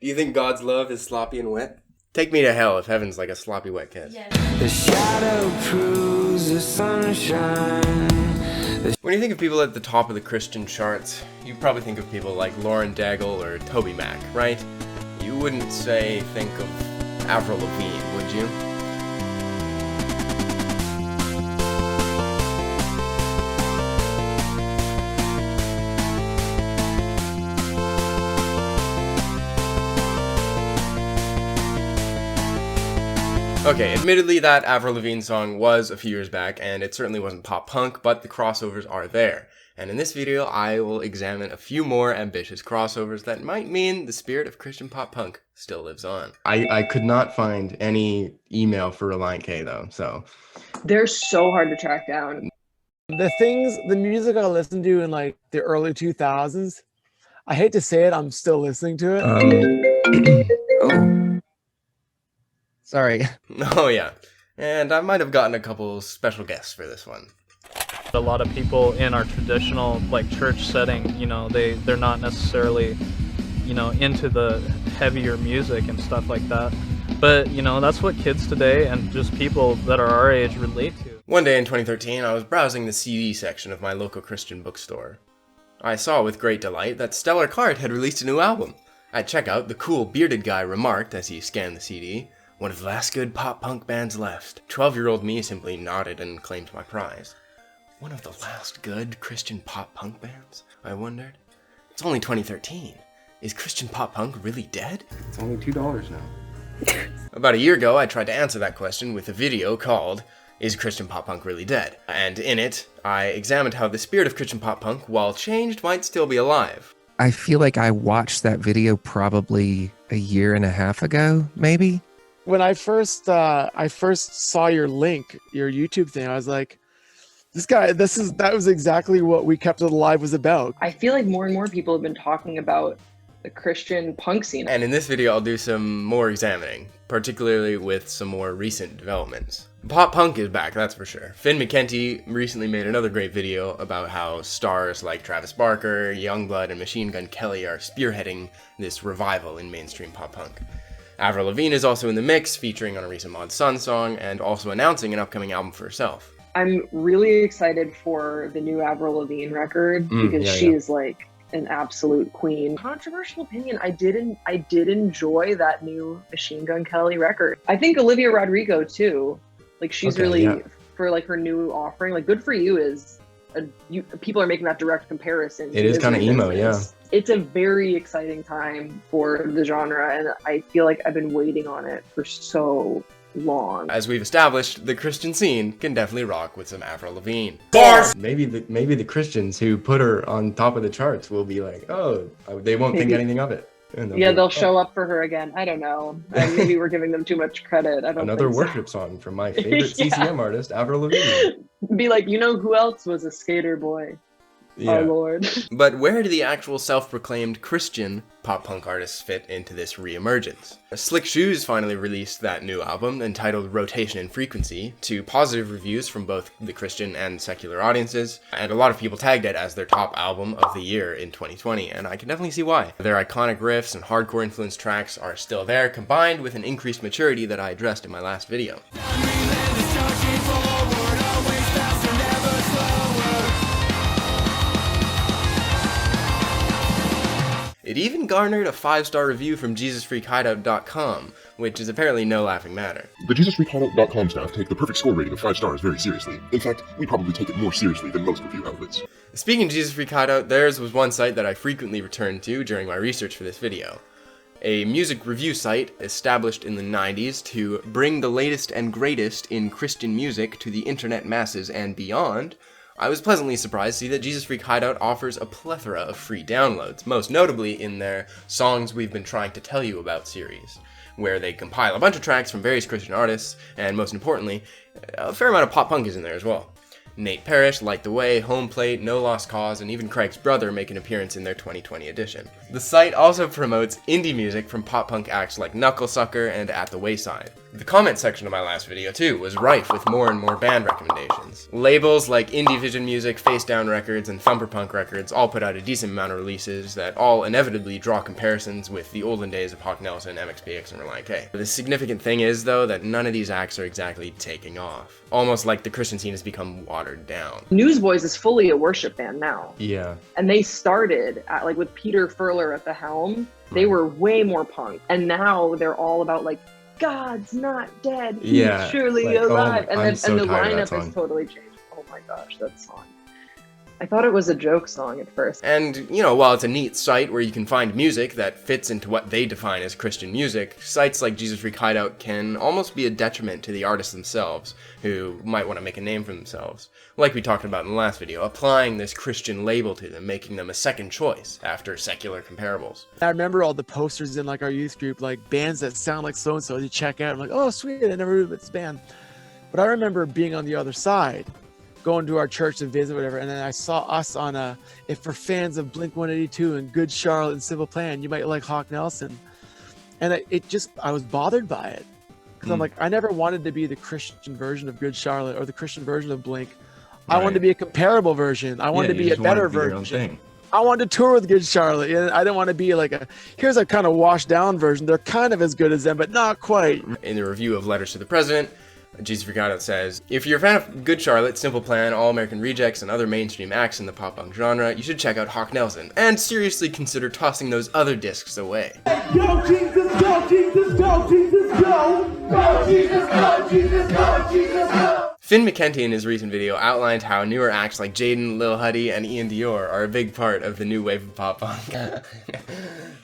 Do you think God's love is sloppy and wet? Take me to hell if heaven's like a sloppy wet kiss. Yes. The shadow proves the sunshine. When you think of people at the top of the Christian charts, you probably think of people like Lauren Daigle or Toby Mac, right? You wouldn't think of Avril Lavigne, would you? Okay, admittedly that Avril Lavigne song was a few years back, and it certainly wasn't pop punk, but the crossovers are there. And in this video, I will examine a few more ambitious crossovers that might mean the spirit of Christian pop punk still lives on. I could not find any email for Relient K though, so. They're so hard to track down. The music I listened to in like the early 2000s, I hate to say it, I'm still listening to it. Oh. Sorry. Oh yeah, and I might have gotten a couple special guests for this one. A lot of people in our traditional like church setting, you know, they're not necessarily, you know, into the heavier music and stuff like that. But, you know, that's what kids today and just people that are our age relate to. One day in 2013, I was browsing the CD section of my local Christian bookstore. I saw with great delight that Stellar Cart had released a new album. At checkout, the cool bearded guy remarked as he scanned the CD, "One of the last good pop-punk bands left." 12-year-old me simply nodded and claimed my prize. One of the last good Christian pop-punk bands? I wondered. It's only 2013. Is Christian pop-punk really dead? It's only $2 now. About a year ago, I tried to answer that question with a video called, "Is Christian pop-punk really dead?" And in it, I examined how the spirit of Christian pop-punk, while changed, might still be alive. I feel like I watched that video probably a year and a half ago, maybe. When I first saw your link, your YouTube thing, I was like, that was exactly what We Kept It Alive was about. I feel like more and more people have been talking about the Christian punk scene. And in this video, I'll do some more examining, particularly with some more recent developments. Pop punk is back, that's for sure. Finn McKenty recently made another great video about how stars like Travis Barker, Youngblood, and Machine Gun Kelly are spearheading this revival in mainstream pop punk. Avril Lavigne is also in the mix, featuring on a recent Mod Sun song, and also announcing an upcoming album for herself. I'm really excited for the new Avril Lavigne record because she is like an absolute queen. Controversial opinion, I did enjoy that new Machine Gun Kelly record. I think Olivia Rodrigo too. Like she's for like her new offering, like Good For You is people are making that direct comparison. It is kind of emo, yeah. It's a very exciting time for the genre, and I feel like I've been waiting on it for so long. As we've established, the Christian scene can definitely rock with some Avril Lavigne. Bars! Maybe the Christians who put her on top of the charts will be like, oh, they won't think anything of it. Yeah, they'll show up for her again. I don't know. Maybe we're giving them too much credit. I don't Another think worship song from my favorite CCM artist, Avril Lavigne. Be like, you know who else was a skater boy? Yeah. Oh Lord. But where do the actual self-proclaimed Christian pop-punk artists fit into this re-emergence? Slick Shoes finally released that new album, entitled Rotation and Frequency, to positive reviews from both the Christian and secular audiences, and a lot of people tagged it as their top album of the year in 2020, and I can definitely see why. Their iconic riffs and hardcore-influenced tracks are still there, combined with an increased maturity that I addressed in my last video. It even garnered a 5-star review from JesusFreakHideout.com, which is apparently no laughing matter. The JesusFreakHideout.com staff take the perfect score rating of 5 stars very seriously. In fact, we probably take it more seriously than most review outlets. Speaking of Jesus Freak Hideout, theirs was one site that I frequently returned to during my research for this video. A music review site established in the 90s to bring the latest and greatest in Christian music to the internet masses and beyond. I was pleasantly surprised to see that Jesus Freak Hideout offers a plethora of free downloads, most notably in their Songs We've Been Trying to Tell You About series, where they compile a bunch of tracks from various Christian artists, and most importantly, a fair amount of pop punk is in there as well. Nate Parrish, Light the Way, Home Plate, No Lost Cause, and even Craig's Brother make an appearance in their 2020 edition. The site also promotes indie music from pop-punk acts like Knucklesucker and At the Wayside. The comment section of my last video, too, was rife with more and more band recommendations. Labels like Indie Vision Music, Face Down Records, and Thumper Punk Records all put out a decent amount of releases that all inevitably draw comparisons with the olden days of Hawk Nelson, MXPX, and Relient K. The significant thing is, though, that none of these acts are exactly taking off. Almost like the Christian scene has become watered down. Newsboys is fully a worship band now. Yeah. And they started like with Peter Furler at the helm. They were way more punk. And now they're all about like, God's not dead. He's surely like, alive. Oh, and so the lineup has totally changed. Oh my gosh, that song. I thought it was a joke song at first. And, you know, while it's a neat site where you can find music that fits into what they define as Christian music, sites like Jesus Freak Hideout can almost be a detriment to the artists themselves, who might want to make a name for themselves. Like we talked about in the last video, applying this Christian label to them, making them a second choice after secular comparables. I remember all the posters in like our youth group, like bands that sound like so-and-so, you check out, I'm like, oh sweet, I never heard of this band. But I remember being on the other side, going to our church to visit, whatever, and then I saw us on if for fans of Blink-182 and Good Charlotte and Simple Plan, you might like Hawk Nelson. And I was bothered by it. Because I'm like, I never wanted to be the Christian version of Good Charlotte or the Christian version of Blink. I wanted to be a comparable version. I wanted to be a better version. I wanted to tour with Good Charlotte. And I didn't want to be like here's a kind of washed down version. They're kind of as good as them, but not quite. In the review of Letters to the President, Jesus Freak Hideout says, if you're a fan of Good Charlotte, Simple Plan, All American Rejects, and other mainstream acts in the pop-punk genre, you should check out Hawk Nelson, and seriously consider tossing those other discs away. Go Jesus, go Jesus, go Jesus, go! Go Jesus, go Jesus, go Jesus, go! Finn McKenty in his recent video outlined how newer acts like Jaden, Lil Huddy, and Ian Dior are a big part of the new wave of pop-punk.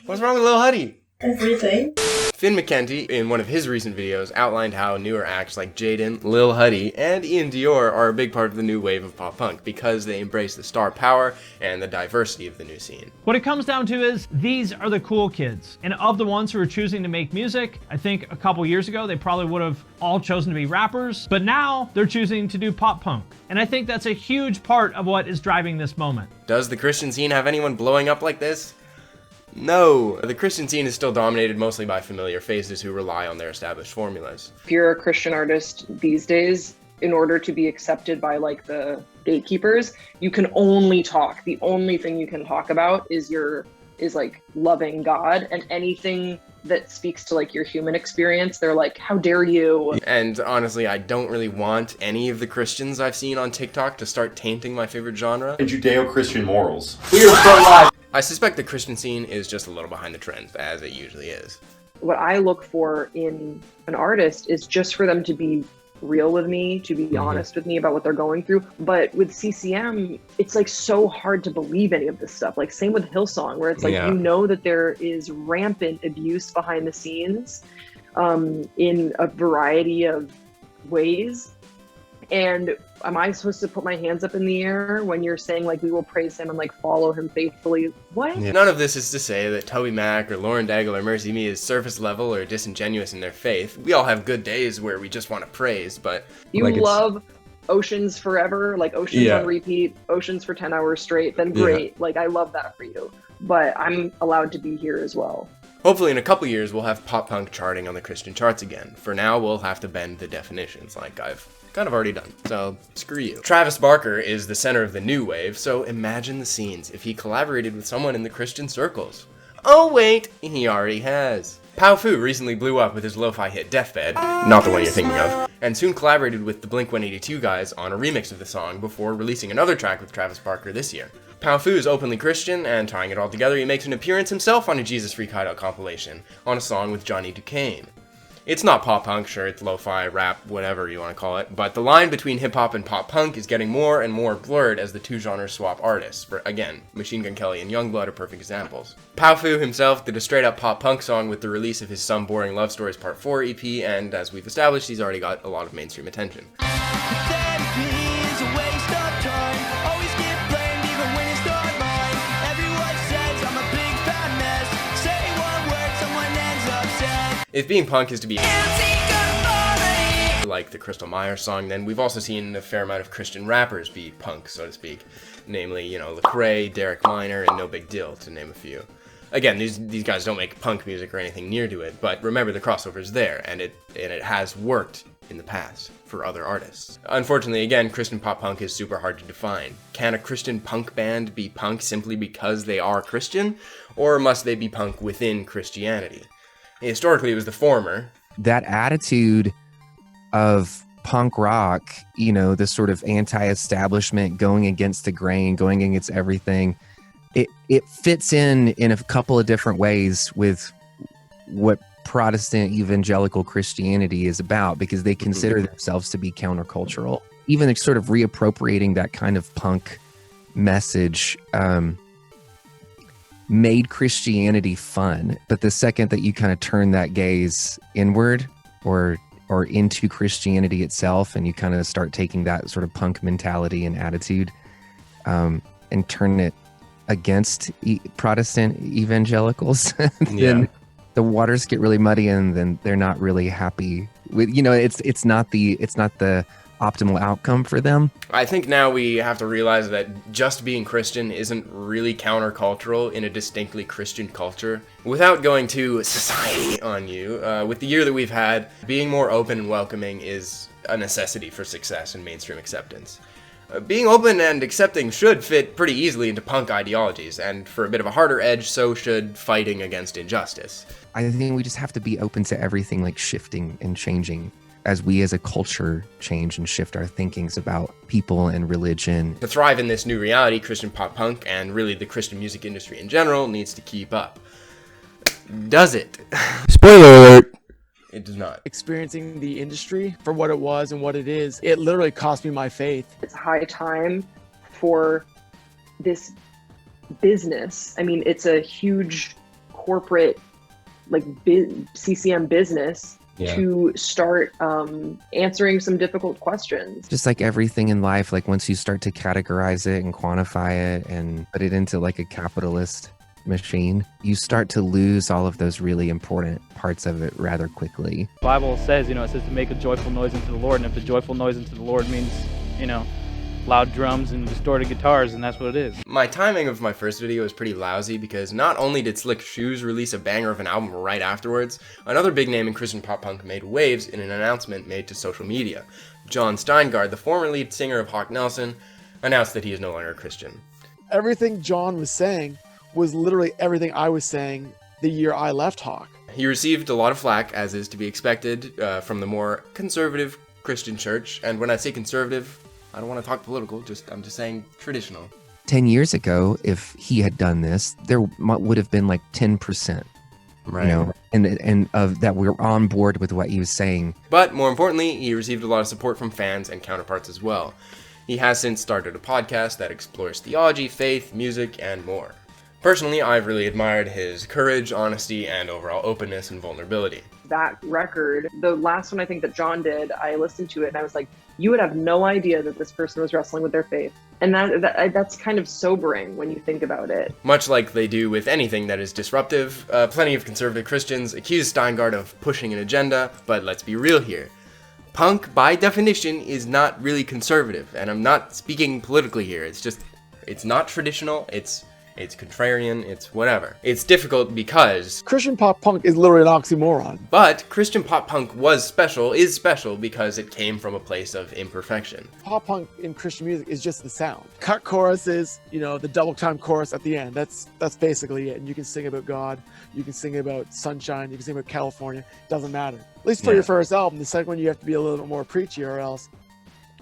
What's wrong with Lil Huddy? Everything. Finn McKenty, in one of his recent videos, outlined how newer acts like Jaden, Lil Huddy, and Ian Dior are a big part of the new wave of pop-punk because they embrace the star power and the diversity of the new scene. What it comes down to is, these are the cool kids. And of the ones who are choosing to make music, I think a couple years ago, they probably would have all chosen to be rappers, but now they're choosing to do pop-punk. And I think that's a huge part of what is driving this moment. Does the Christian scene have anyone blowing up like this? No, the Christian scene is still dominated mostly by familiar faces who rely on their established formulas. If you're a Christian artist these days, in order to be accepted by like the gatekeepers, you can only talk. The only thing you can talk about is like loving God, and anything that speaks to like your human experience, they're like, how dare you? And honestly, I don't really want any of the Christians I've seen on TikTok to start tainting my favorite genre. And Judeo-Christian morals. We are pro-life. I suspect the Christian scene is just a little behind the trends, as it usually is. What I look for in an artist is just for them to be real with me, to be honest with me about what they're going through. But with CCM, it's like so hard to believe any of this stuff. Like same with Hillsong, where it's like, you know that there is rampant abuse behind the scenes in a variety of ways. And am I supposed to put my hands up in the air when you're saying like, we will praise him and like follow him faithfully? What? Yeah. None of this is to say that Toby Mac or Lauren Daigle or Mercy Me is surface level or disingenuous in their faith. We all have good days where we just want to praise, but... You like love Oceans forever, like Oceans on repeat, Oceans for 10 hours straight, then great. Like, I love that for you. But I'm allowed to be here as well. Hopefully in a couple years we'll have pop-punk charting on the Christian charts again. For now, we'll have to bend the definitions like I've kind of already done, so screw you. Travis Barker is the center of the new wave, so imagine the scenes if he collaborated with someone in the Christian circles. Oh wait, he already has. Pow Fu recently blew up with his lo-fi hit Deathbed, not the one you're thinking of, and soon collaborated with the Blink-182 guys on a remix of the song before releasing another track with Travis Barker this year. Pow Fu is openly Christian, and tying it all together, he makes an appearance himself on a Jesus Freak Hideout compilation, on a song with Johnny Duquesne. It's not pop-punk, sure, it's lo-fi, rap, whatever you want to call it, but the line between hip-hop and pop-punk is getting more and more blurred as the two genres swap artists. For, again, Machine Gun Kelly and Youngblood are perfect examples. Pow Fu himself did a straight-up pop-punk song with the release of his Some Boring Love Stories Part 4 EP, and as we've established, he's already got a lot of mainstream attention. If being punk is to be like the Crystal Myers song, then we've also seen a fair amount of Christian rappers be punk, so to speak. Namely, you know, Lecrae, Derek Minor, and No Big Deal, to name a few. Again, these guys don't make punk music or anything near to it, but remember the crossover's there, and it has worked in the past for other artists. Unfortunately, again, Christian pop punk is super hard to define. Can a Christian punk band be punk simply because they are Christian, or must they be punk within Christianity? Historically, it was the former. That attitude of punk rock, you know, this sort of anti-establishment, going against the grain, going against everything, it fits in a couple of different ways with what Protestant evangelical Christianity is about, because they consider themselves to be countercultural. Even sort of reappropriating that kind of punk message made Christianity fun. But the second that you kind of turn that gaze inward or into Christianity itself, and you kind of start taking that sort of punk mentality and attitude and turn it against Protestant evangelicals, then the waters get really muddy, and then they're not really happy with, you know, it's not the optimal outcome for them. I think now we have to realize that just being Christian isn't really countercultural in a distinctly Christian culture. Without going to society on you, with the year that we've had, being more open and welcoming is a necessity for success in mainstream acceptance. Being open and accepting should fit pretty easily into punk ideologies, and for a bit of a harder edge, so should fighting against injustice. I think we just have to be open to everything, like shifting and changing as we as a culture change and shift our thinkings about people and religion. To thrive in this new reality, Christian pop punk, and really the Christian music industry in general, needs to keep up. Does it? Spoiler alert! It does not. Experiencing the industry for what it was and what it is, it literally cost me my faith. It's high time for this business. I mean, it's a huge corporate, like, CCM business to start answering some difficult questions. Just like everything in life, like once you start to categorize it and quantify it and put it into like a capitalist machine, you start to lose all of those really important parts of it rather quickly. The Bible says, it says to make a joyful noise unto the Lord, and if the joyful noise unto the Lord means, loud drums and distorted guitars, and that's what it is. My timing of my first video is pretty lousy because not only did Slick Shoes release a banger of an album right afterwards, another big name in Christian pop punk made waves in an announcement made to social media. John Steingard, the former lead singer of Hawk Nelson, announced that he is no longer a Christian. Everything John was saying was literally everything I was saying the year I left Hawk. He received a lot of flack, as is to be expected, from the more conservative Christian church, and when I say conservative, I don't want to talk political, I'm just saying traditional. 10 years ago, if he had done this, there would have been like 10%, right? And of that we're on board with what he was saying. But more importantly, he received a lot of support from fans and counterparts as well. He has since started a podcast that explores theology, faith, music, and more. Personally, I've really admired his courage, honesty, and overall openness and vulnerability. That record, the last one I think that John did, I listened to it and I was like, you would have no idea that this person was wrestling with their faith. And that's kind of sobering when you think about it. Much like they do with anything that is disruptive, plenty of conservative Christians accuse Steingard of pushing an agenda, but let's be real here. Punk, by definition, is not really conservative, and I'm not speaking politically here. It's not traditional, it's contrarian, it's whatever. It's difficult because Christian pop punk is literally an oxymoron. But Christian pop punk is special because it came from a place of imperfection. Pop punk in Christian music is just the sound. Cut choruses, the double time chorus at the end. That's basically it. And you can sing about God, you can sing about sunshine, you can sing about California. Doesn't matter. At least for your first album. The second one you have to be a little bit more preachy, or else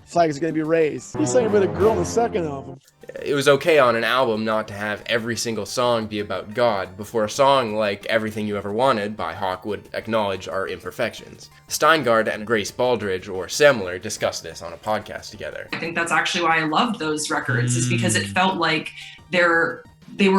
flag is going to be raised. He sang about a girl in the second album. It was okay on an album not to have every single song be about God, before a song like Everything You Ever Wanted by Hawk would acknowledge our imperfections. Steingard and Grace Baldridge, or Semler, discussed this on a podcast together. I think that's actually why I loved those records, is because it felt like they were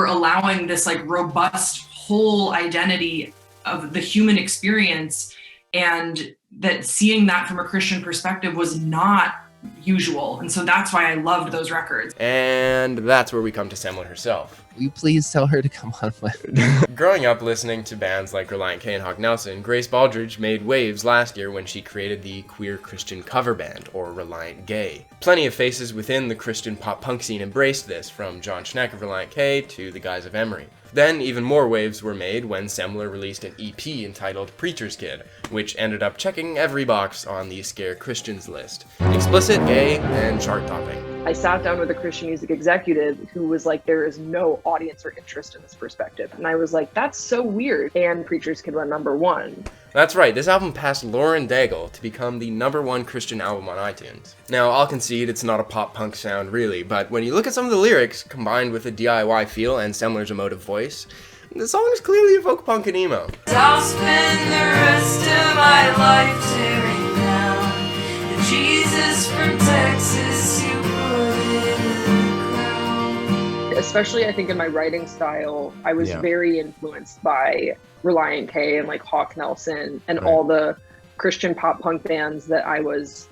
allowing this like robust whole identity of the human experience, and that seeing that from a Christian perspective was not usual. And so that's why I loved those records. And that's where we come to Semler herself. Will you please tell her to come on with? Growing up listening to bands like Relient K and Hawk Nelson, Grace Baldridge made waves last year when she created the queer Christian cover band, or Relient K. Plenty of faces within the Christian pop-punk scene embraced this, from John Schneck of Relient K to the guys of Emery. Then, even more waves were made when Semler released an EP entitled Preacher's Kid, which ended up checking every box on the Scare Christians list. Explicit, gay, and chart-topping. I sat down with a Christian music executive who was like, there is no audience or interest in this perspective. And I was like, that's so weird. And Preacher's Kid went #1. That's right, this album passed Lauren Daigle to become the #1 Christian album on iTunes. Now, I'll concede it's not a pop-punk sound really, but when you look at some of the lyrics, combined with a DIY feel and Semler's emotive voice, the songs clearly evoke punk and emo. I'll spend the rest of my life tearing down the Jesus from Texas you put in the ground. Especially, I think, in my writing style, I was very influenced by Relient K and like Hawk Nelson and all the Christian pop punk bands that I was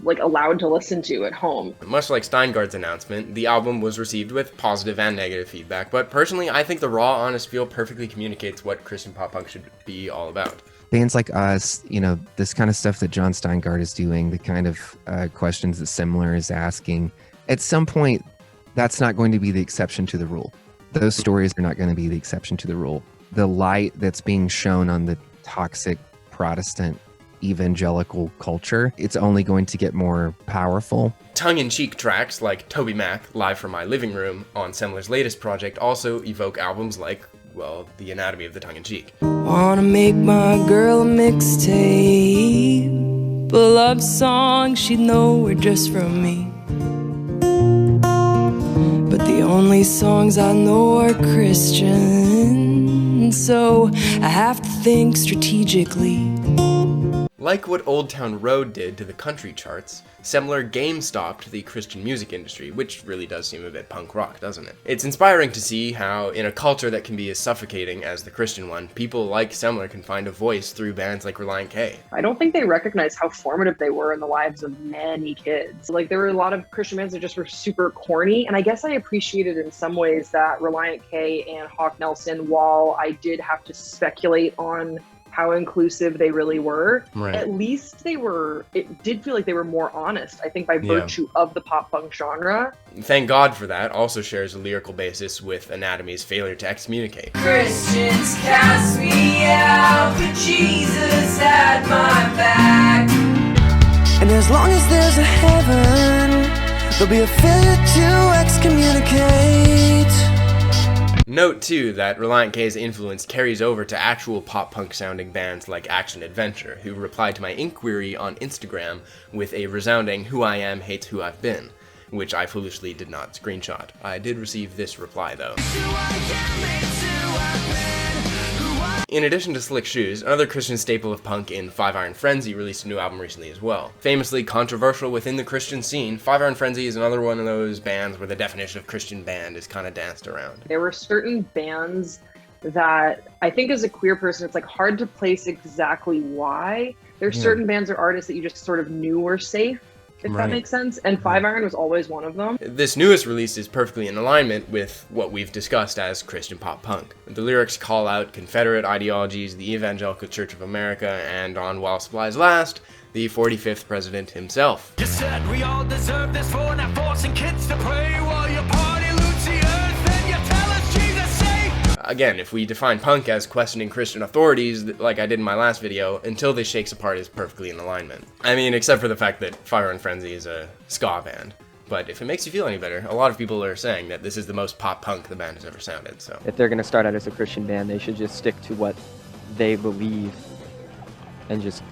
like allowed to listen to at home. Much like Steingard's announcement, the album was received with positive and negative feedback, but personally I think the raw, honest feel perfectly communicates what Christian pop punk should be all about. Bands like us, you know, this kind of stuff that John Steingard is doing, the kind of questions that Semler is asking, at some point that's not going to be the exception to the rule. Those stories are not going to be the exception to the rule. The light that's being shown on the toxic Protestant evangelical culture, it's only going to get more powerful. Tongue-in-cheek tracks like Toby Mac, Live from My Living Room, on Semler's latest project also evoke albums like, well, The Anatomy of the Tongue-in-cheek. Wanna make my girl a mixtape, a love song she'd know were just from me. But the only songs I know are Christian, so I have to think strategically. Like what Old Town Road did to the country charts, Semler game-stopped the Christian music industry, which really does seem a bit punk rock, doesn't it? It's inspiring to see how, in a culture that can be as suffocating as the Christian one, people like Semler can find a voice through bands like Relient K. I don't think they recognize how formative they were in the lives of many kids. Like, there were a lot of Christian bands that just were super corny, and I guess I appreciated in some ways that Relient K and Hawk Nelson, while I did have to speculate on how inclusive they really were, at least it did feel like they were more honest, I think, by virtue of the pop punk genre. Thank God for that. Also shares a lyrical basis with Anatomy's failure to excommunicate. Christians cast me out, but Jesus had my back. And as long as there's a heaven, there'll be a failure to excommunicate. Note, too, that Relient K's influence carries over to actual pop-punk sounding bands like Action Adventure, who replied to my inquiry on Instagram with a resounding "Who I Am Hates Who I've Been," which I foolishly did not screenshot. I did receive this reply, though. In addition to Slick Shoes, another Christian staple of punk in Five Iron Frenzy released a new album recently as well. Famously controversial within the Christian scene, Five Iron Frenzy is another one of those bands where the definition of Christian band is kind of danced around. There were certain bands that I think as a queer person, it's like hard to place exactly why. There's certain bands or artists that you just sort of knew were safe, if that makes sense, and Five Iron was always one of them. This newest release is perfectly in alignment with what we've discussed as Christian pop punk. The lyrics call out Confederate ideologies, the Evangelical Church of America, and on While Supplies Last, the 45th president himself. You said we all deserve this for not forcing kids to pray while your party loots the earth, then you tell us Jesus saved. Again, if we define punk as questioning Christian authorities, like I did in my last video, Until This Shakes Apart is perfectly in alignment. I mean, except for the fact that Fire and Frenzy is a ska band. But if it makes you feel any better, a lot of people are saying that this is the most pop-punk the band has ever sounded, so. If they're going to start out as a Christian band, they should just stick to what they believe and just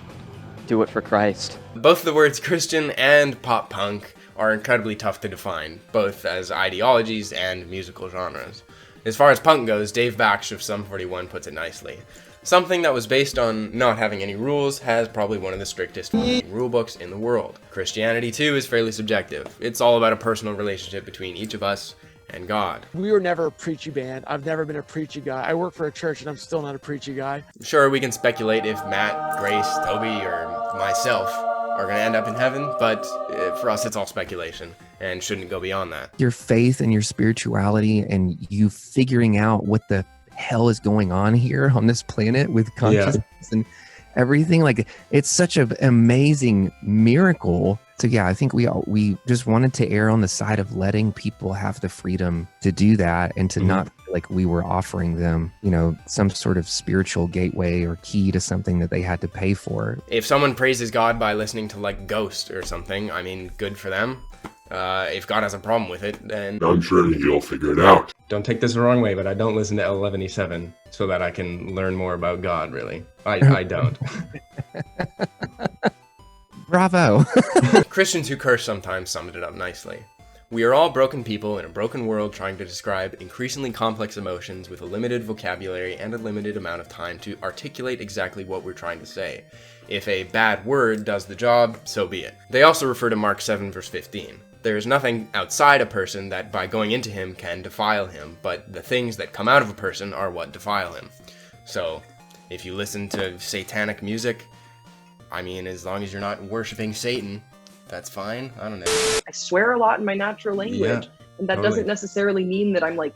do it for Christ. Both the words Christian and pop-punk are incredibly tough to define, both as ideologies and musical genres. As far as punk goes, Dave Baksh of Sum 41 puts it nicely. Something that was based on not having any rules has probably one of the strictest rule books in the world. Christianity, too, is fairly subjective. It's all about a personal relationship between each of us and God. We were never a preachy band. I've never been a preachy guy. I work for a church and I'm still not a preachy guy. Sure, we can speculate if Matt, Grace, Toby, or myself are going to end up in heaven, but for us it's all speculation and shouldn't go beyond that. Your faith and your spirituality and you figuring out what the hell is going on here on this planet with consciousness and everything, like it's such an amazing miracle. So yeah, I think we just wanted to err on the side of letting people have the freedom to do that and to not feel like we were offering them, you know, some sort of spiritual gateway or key to something that they had to pay for. If someone praises God by listening to like Ghost or something, I mean, good for them. If God has a problem with it, then I'm sure he'll figure it out. Don't take this the wrong way, but I don't listen to Eleventyseven so that I can learn more about God, really. I don't. Bravo. Christians who curse sometimes summed it up nicely. We are all broken people in a broken world trying to describe increasingly complex emotions with a limited vocabulary and a limited amount of time to articulate exactly what we're trying to say. If a bad word does the job, so be it. They also refer to Mark 7 verse 15. There is nothing outside a person that by going into him can defile him, but the things that come out of a person are what defile him. So, if you listen to satanic music, I mean, as long as you're not worshiping Satan, that's fine. I don't know. I swear a lot in my natural language, and that doesn't necessarily mean that I'm like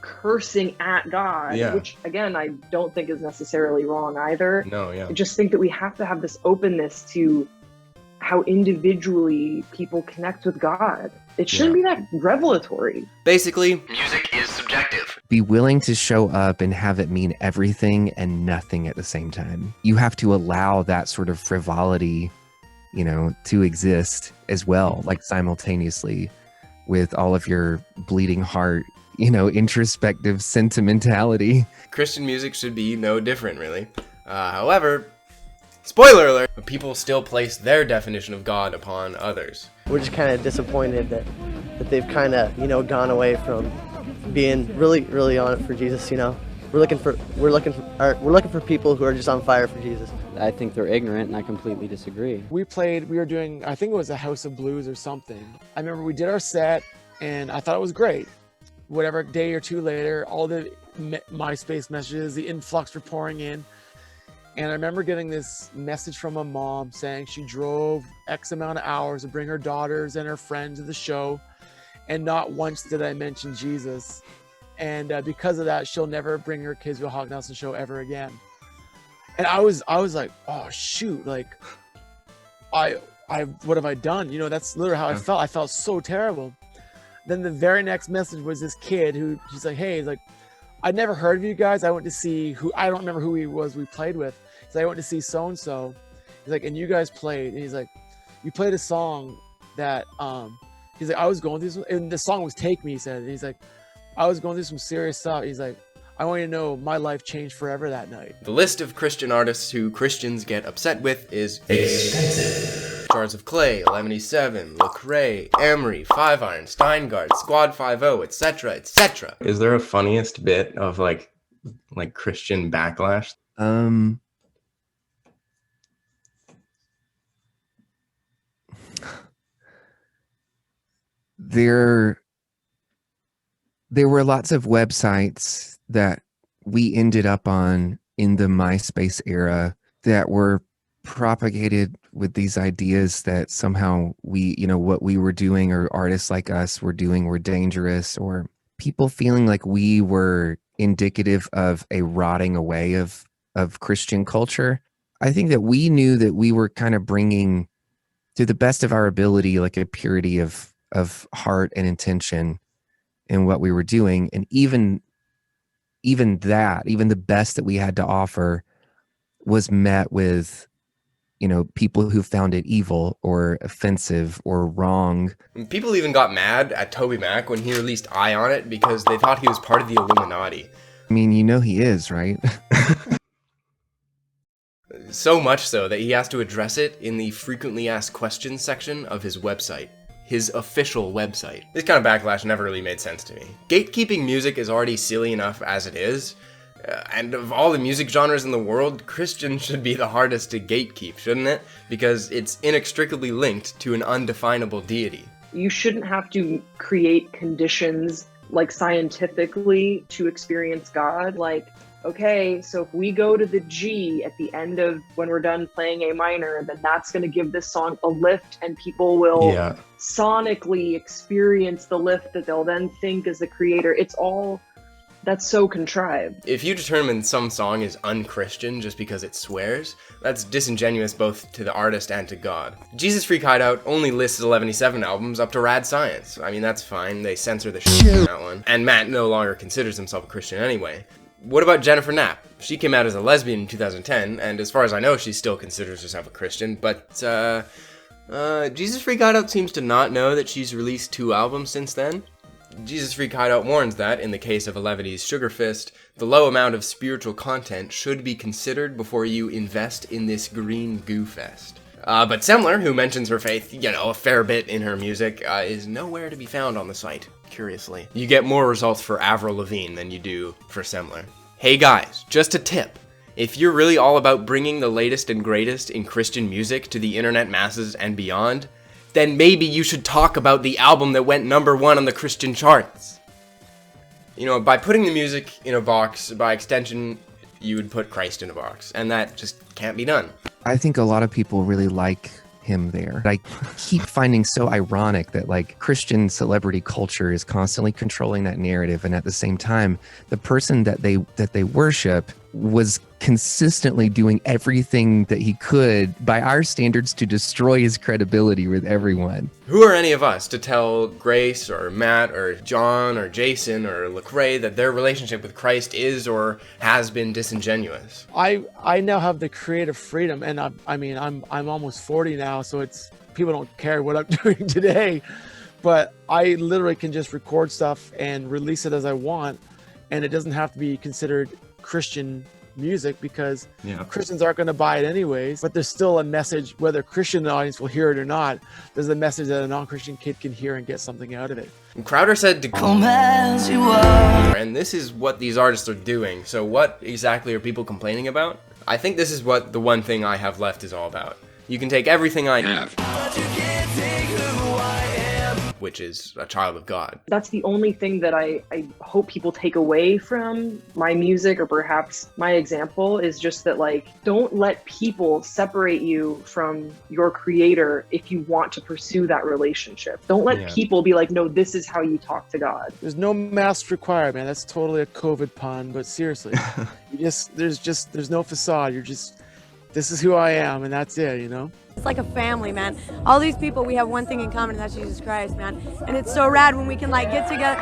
cursing at God, which again, I don't think is necessarily wrong either. No, yeah. I just think that we have to have this openness to how individually people connect with God. It shouldn't be that revelatory. Basically, music is subjective. Be willing to show up and have it mean everything and nothing at the same time. You have to allow that sort of frivolity, you know, to exist as well, like simultaneously with all of your bleeding heart, you know, introspective sentimentality. Christian music should be no different, really. However, spoiler alert, people still place their definition of God upon others. We're just kind of disappointed that they've kind of, you know, gone away from being really on it for Jesus, you know. We're looking for people who are just on fire for Jesus. I think they're ignorant, and I completely disagree. We were doing, I think it was a House of Blues or something. I remember we did our set, and I thought it was great. Whatever, day or two later, all the MySpace messages, the influx were pouring in. And I remember getting this message from a mom saying she drove X amount of hours to bring her daughters and her friends to the show. And not once did I mention Jesus. And because of that, she'll never bring her kids to a Hawk Nelson show ever again. And I was like, oh shoot, like what have I done? You know, that's literally how I felt. I felt so terrible. Then the very next message was this kid who, he's like, hey, he's like, I'd never heard of you guys. I went to see I don't remember who he was we played with. So I went to see so-and-so. He's like, and you guys played. And he's like, you played a song that, he's like, I was going through some, and the song was Take Me, he said. And he's like, I was going through some serious stuff. He's like, I want you to know my life changed forever that night. The list of Christian artists who Christians get upset with is extensive. Jars of Clay, Eleventyseven, Lecrae, Emery, Five Iron, Steingard, Squad 5-0, etc., etc. Is there a funniest bit of like Christian backlash? There were lots of websites that we ended up on in the MySpace era that were propagated with these ideas that somehow we, you know, what we were doing or artists like us were doing were dangerous, or people feeling like we were indicative of a rotting away of Christian culture. I think that we knew that we were kind of bringing to the best of our ability, like a purity of heart and intention in what we were doing. And even the best that we had to offer was met with, you know, people who found it evil or offensive or wrong. People even got mad at Toby Mac when he released Eye on It because they thought he was part of the Illuminati. I mean, you know he is, right? So much so that he has to address it in the frequently asked questions section of his website. His official website. This kind of backlash never really made sense to me. Gatekeeping music is already silly enough as it is, and of all the music genres in the world, Christian should be the hardest to gatekeep, shouldn't it? Because it's inextricably linked to an undefinable deity. You shouldn't have to create conditions like scientifically to experience God. Like, okay, so if we go to the G at the end of when we're done playing A minor, then that's going to give this song a lift, and people will sonically experience the lift that they'll then think is the creator. It's all, that's so contrived. If you determine some song is unchristian just because it swears, that's disingenuous both to the artist and to God. Jesus Freak Hideout only lists 11-7 albums up to Rad Science. I mean, that's fine, they censor the shit in that one. And Matt no longer considers himself a Christian anyway. What about Jennifer Knapp? She came out as a lesbian in 2010, and as far as I know, she still considers herself a Christian, but, Jesus Freak Hideout seems to not know that she's released 2 albums since then. Jesus Freak Hideout warns that, in the case of Eleventy's Sugar Fist, the low amount of spiritual content should be considered before you invest in this green goo fest. But Semler, who mentions her faith, a fair bit in her music, is nowhere to be found on the site, curiously. You get more results for Avril Lavigne than you do for Semler. Hey guys, just a tip. If you're really all about bringing the latest and greatest in Christian music to the internet masses and beyond, then maybe you should talk about the album that went #1 on the Christian charts. By putting the music in a box, by extension, you would put Christ in a box, and that just can't be done. I think a lot of people really like him there. I keep finding so ironic that Christian celebrity culture is constantly controlling that narrative, and at the same time, the person that they worship was consistently doing everything that he could by our standards to destroy his credibility with everyone. Who are any of us to tell Grace or Matt or John or Jason or Lecrae that their relationship with Christ is or has been disingenuous? I now have the creative freedom, and I'm almost 40 now, so it's people don't care what I'm doing today, but I literally can just record stuff and release it as I want, and it doesn't have to be considered Christian music because Christians aren't going to buy it anyways, but there's still a message, whether a Christian audience will hear it or not, there's a message that a non-Christian kid can hear and get something out of it. And Crowder said, "Come as you are," and this is what these artists are doing. So what exactly are people complaining about? I think this is what the one thing I have left is all about. You can take everything I have, but you can't take who I am, which is a child of God. That's the only thing that I hope people take away from my music, or perhaps my example, is just that don't let people separate you from your creator if you want to pursue that relationship. Don't let people be like, no, this is how you talk to God. There's no mask required, man. That's totally a COVID pun, but seriously, there's no facade. This is who I am, and that's it, It's like a family, man. All these people, we have one thing in common, and that's Jesus Christ, man. And it's so rad when we can get together,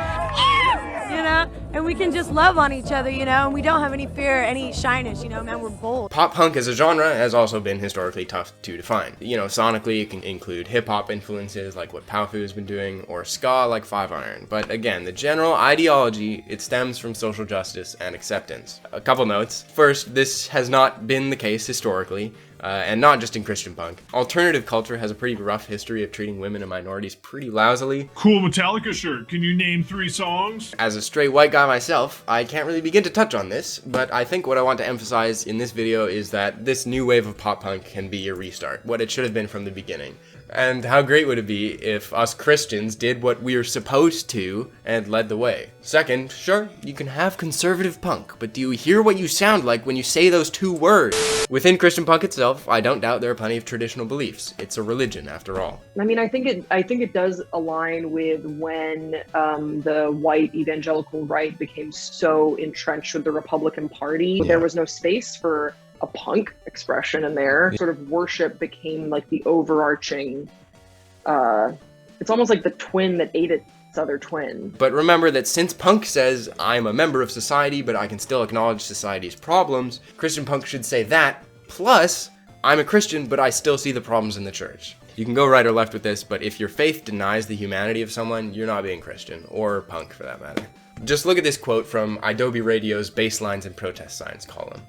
and we can just love on each other, and we don't have any fear, any shyness, man, we're bold. Pop punk as a genre has also been historically tough to define. Sonically it can include hip-hop influences like what Powfu has been doing, or ska like Five Iron. But again, the general ideology, it stems from social justice and acceptance. A couple notes. First, this has not been the case historically. And not just in Christian punk. Alternative culture has a pretty rough history of treating women and minorities pretty lousily. Cool Metallica shirt. Can you name 3 songs? As a straight white guy myself, I can't really begin to touch on this, but I think what I want to emphasize in this video is that this new wave of pop punk can be a restart, what it should have been from the beginning. And how great would it be if us Christians did what we are supposed to and led the way? Second, sure, you can have conservative punk, but do you hear what you sound like when you say those 2 words? Within Christian punk itself, I don't doubt there are plenty of traditional beliefs. It's a religion, after all. I mean, I think it does align with when the white evangelical right became so entrenched with the Republican Party. There was no space for a punk expression in there. Sort of worship became the overarching, it's almost like the twin that ate its other twin. But remember that since punk says, I'm a member of society, but I can still acknowledge society's problems, Christian punk should say that, plus, I'm a Christian, but I still see the problems in the church. You can go right or left with this, but if your faith denies the humanity of someone, you're not being Christian, or punk for that matter. Just look at this quote from Adobe Radio's Baselines and Protest Signs column.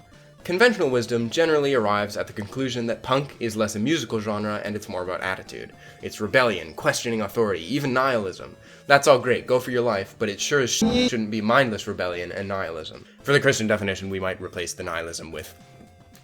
Conventional wisdom generally arrives at the conclusion that punk is less a musical genre and it's more about attitude. It's rebellion, questioning authority, even nihilism. That's all great, go for your life, but it sure as shouldn't be mindless rebellion and nihilism. For the Christian definition, we might replace the nihilism with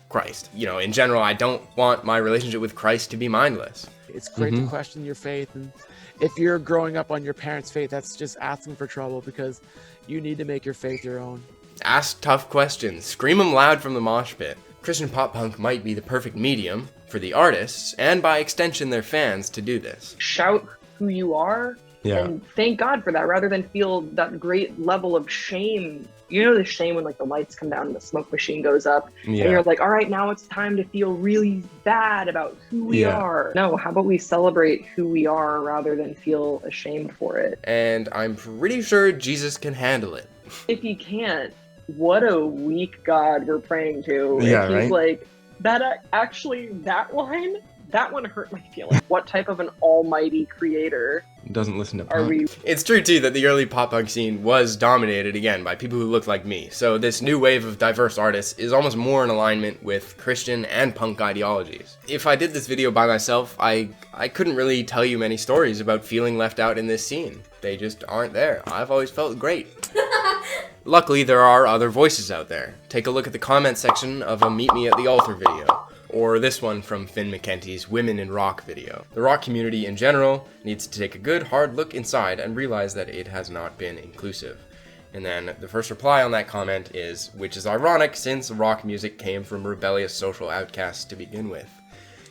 Christ. In general, I don't want my relationship with Christ to be mindless. It's great to question your faith, and if you're growing up on your parents' faith, that's just asking for trouble because you need to make your faith your own. Ask tough questions. Scream them loud from the mosh pit. Christian pop punk might be the perfect medium for the artists, and by extension their fans, to do this. Shout who you are, and thank God for that, rather than feel that great level of shame. You know the shame when like the lights come down and the smoke machine goes up, and you're like, all right, now it's time to feel really bad about who we are. No, how about we celebrate who we are rather than feel ashamed for it? And I'm pretty sure Jesus can handle it. If he can't, what a weak God we're praying to. Yeah, if he's right? like, that actually, that one hurt my feelings. What type of an almighty creator Doesn't listen to are punk. we? It's true too that the early pop punk scene was dominated again by people who looked like me. So this new wave of diverse artists is almost more in alignment with Christian and punk ideologies. If I did this video by myself, I couldn't really tell you many stories about feeling left out in this scene. They just aren't there. I've always felt great. Luckily, there are other voices out there. Take a look at the comment section of a Meet Me at the Altar video, or this one from Finn McKenty's Women in Rock video. The rock community in general needs to take a good hard look inside and realize that it has not been inclusive. And then the first reply on that comment is, which is ironic since rock music came from rebellious social outcasts to begin with.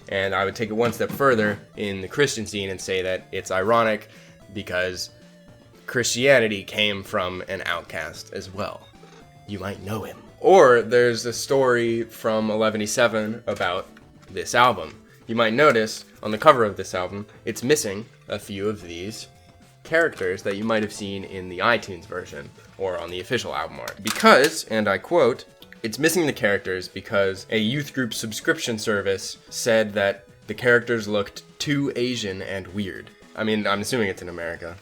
And I would take it one step further in the Christian scene and say that it's ironic because Christianity came from an outcast as well. You might know him. Or there's a story from Eleventyseven about this album. You might notice on the cover of this album, it's missing a few of these characters that you might have seen in the iTunes version or on the official album art. Because, and I quote, it's missing the characters because a youth group subscription service said that the characters looked too Asian and weird. I mean, I'm assuming it's in America.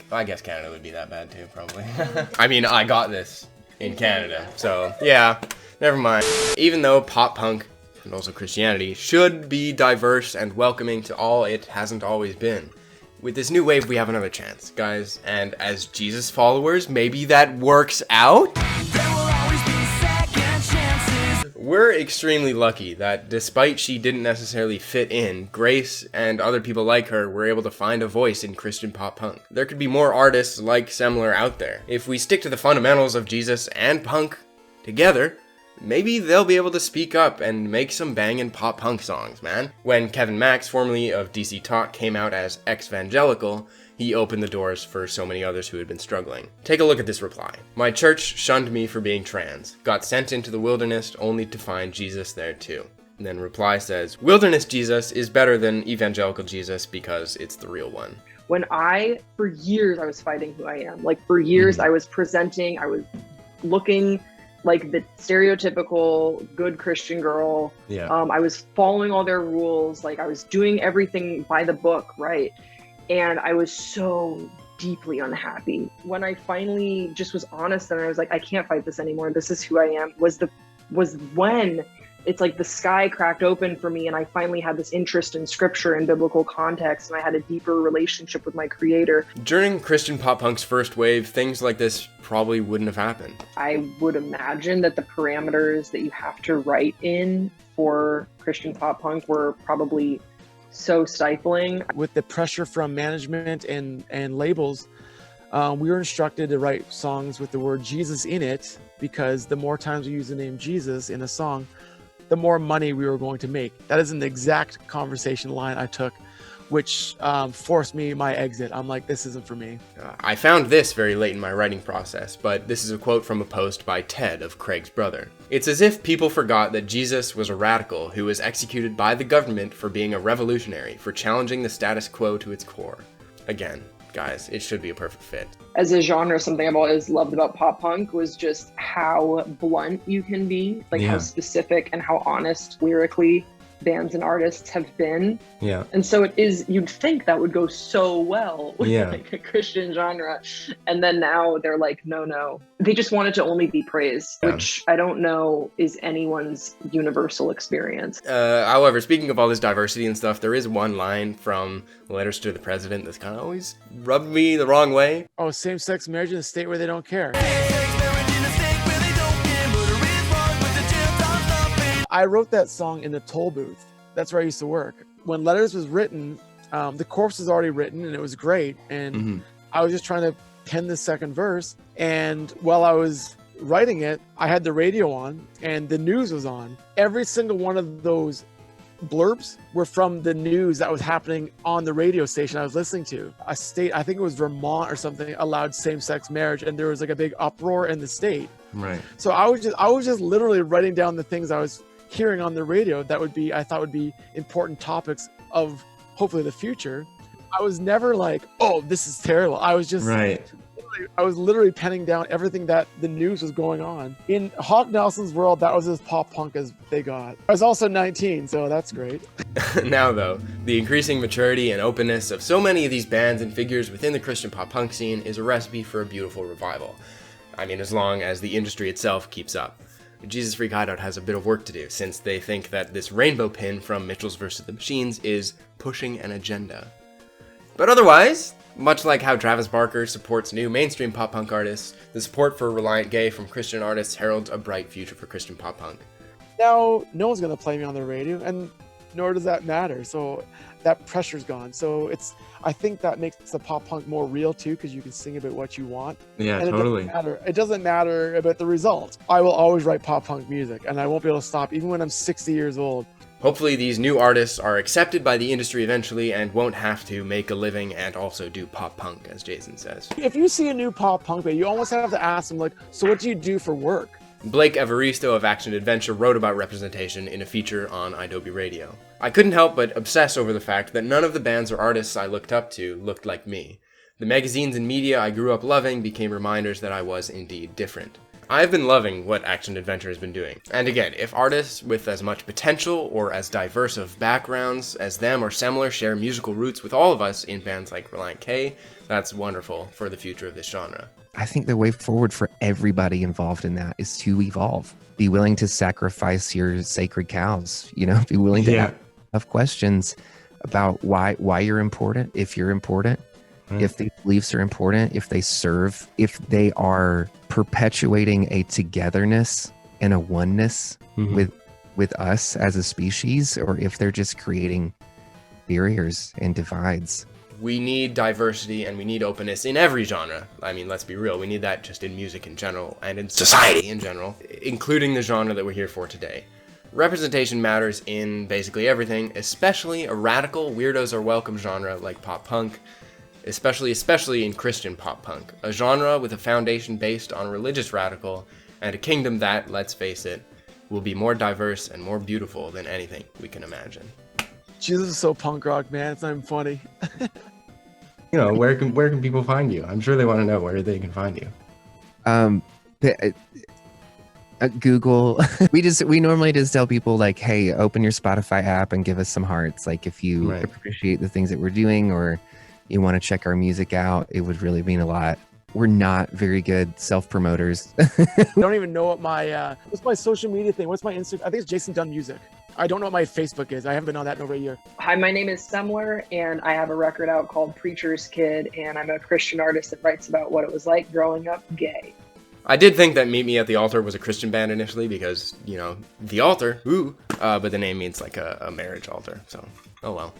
I guess Canada would be that bad too, probably. I mean, I got this in Canada, so yeah, never mind. Even though pop punk, and also Christianity, should be diverse and welcoming to all, it hasn't always been. With this new wave, we have another chance, guys, and as Jesus followers, maybe that works out? We're extremely lucky that despite she didn't necessarily fit in, Grace and other people like her were able to find a voice in Christian pop punk. There could be more artists like Semler out there. If we stick to the fundamentals of Jesus and punk together, maybe they'll be able to speak up and make some bangin' pop punk songs, man. When Kevin Max, formerly of DC Talk, came out as ex-evangelical, he opened the doors for so many others who had been struggling. Take a look at this reply. My church shunned me for being trans, got sent into the wilderness only to find Jesus there too. And then reply says, wilderness Jesus is better than evangelical Jesus because it's the real one. When for years, I was fighting who I am. Like for years, I was looking like the stereotypical good Christian girl. Yeah. I was following all their rules. Like I was doing everything by the book, right? And I was so deeply unhappy. When I finally just was honest and I was like, I can't fight this anymore. This is who I am. Was when it's like the sky cracked open for me and I finally had this interest in scripture and biblical context and I had a deeper relationship with my creator. During Christian pop punk's first wave, things like this probably wouldn't have happened. I would imagine that the parameters that you have to write in for Christian pop punk were probably so stifling. With the pressure from management and labels, we were instructed to write songs with the word Jesus in it, because the more times we use the name Jesus in a song, the more money we were going to make. That is an exact conversation line I took, which forced me my exit. I'm like, this isn't for me. I found this very late in my writing process, but this is a quote from a post by Ted of Craig's brother. It's as if people forgot that Jesus was a radical who was executed by the government for being a revolutionary, for challenging the status quo to its core. Again, guys, it should be a perfect fit. As a genre, something I've always loved about pop punk was just how blunt you can be, like how specific and how honest lyrically bands and artists have been. Yeah. And so it is, you'd think that would go so well with like a Christian genre. And then now they're like, no. They just want it to only be praise, which I don't know is anyone's universal experience. However, speaking of all this diversity and stuff, there is one line from Letters to the President that's kind of always rubbed me the wrong way. Oh, same-sex marriage in a state where they don't care. I wrote that song in the toll booth. That's where I used to work. When Letters was written, the chorus was already written and it was great. And I was just trying to pen the second verse. And while I was writing it, I had the radio on and the news was on. Every single one of those blurbs were from the news that was happening on the radio station I was listening to. A state, I think it was Vermont or something, allowed same-sex marriage, and there was like a big uproar in the state. Right. So I was just literally writing down the things I was hearing on the radio that I thought would be important topics of hopefully the future. I was never like, oh, this is terrible. I was just I was literally penning down everything that the news was going on. In Hawk Nelson's world, that was as pop punk as they got. I was also 19, so that's great. Now though, the increasing maturity and openness of so many of these bands and figures within the Christian pop punk scene is a recipe for a beautiful revival. I mean, as long as the industry itself keeps up. Jesus Freak Hideout has a bit of work to do, since they think that this rainbow pin from Mitchell's vs. the Machines is pushing an agenda. But otherwise, much like how Travis Barker supports new mainstream pop-punk artists, the support for Relient K from Christian artists heralds a bright future for Christian pop-punk. Now, no one's going to play me on the radio, and nor does that matter, so that pressure's gone. So I think that makes the pop-punk more real, too, because you can sing about what you want. Yeah, and totally. It doesn't matter about the result. I will always write pop-punk music, and I won't be able to stop, even when I'm 60 years old. Hopefully these new artists are accepted by the industry eventually and won't have to make a living and also do pop punk, as Jason says. If you see a new pop punk band, you almost have to ask them, like, so what do you do for work? Blake Evaristo of Action Adventure wrote about representation in a feature on Adobe Radio. I couldn't help but obsess over the fact that none of the bands or artists I looked up to looked like me. The magazines and media I grew up loving became reminders that I was indeed different. I've been loving what Action Adventure has been doing. And again, if artists with as much potential or as diverse of backgrounds as them or Semler share musical roots with all of us in bands like Relient K, that's wonderful for the future of this genre. I think the way forward for everybody involved in that is to evolve. Be willing to sacrifice your sacred cows, be willing to ask tough questions about why you're important, if you're important. If these beliefs are important, if they serve, if they are perpetuating a togetherness and a oneness with us as a species, or if they're just creating barriers and divides. We need diversity and we need openness in every genre. I mean, let's be real, we need that just in music in general and in society in general, including the genre that we're here for today. Representation matters in basically everything, especially a radical, weirdos are welcome genre like pop punk, especially in Christian pop-punk, a genre with a foundation based on religious radical, and a kingdom that, let's face it, will be more diverse and more beautiful than anything we can imagine. Jesus is so punk rock, man. It's not even funny. Where can people find you? I'm sure they want to know where they can find you. Google. we normally just tell people like, hey, open your Spotify app and give us some hearts. Like if you appreciate the things that we're doing, or you want to check our music out, it would really mean a lot. We're not very good self-promoters. I don't even know what what's my social media thing? What's my Instagram? I think it's Jason Dunn Music. I don't know what my Facebook is. I haven't been on that in over a year. Hi, my name is Semler, and I have a record out called Preacher's Kid, and I'm a Christian artist that writes about what it was like growing up gay. I did think that Meet Me at the Altar was a Christian band initially because, the altar, but the name means like a marriage altar, so, oh well.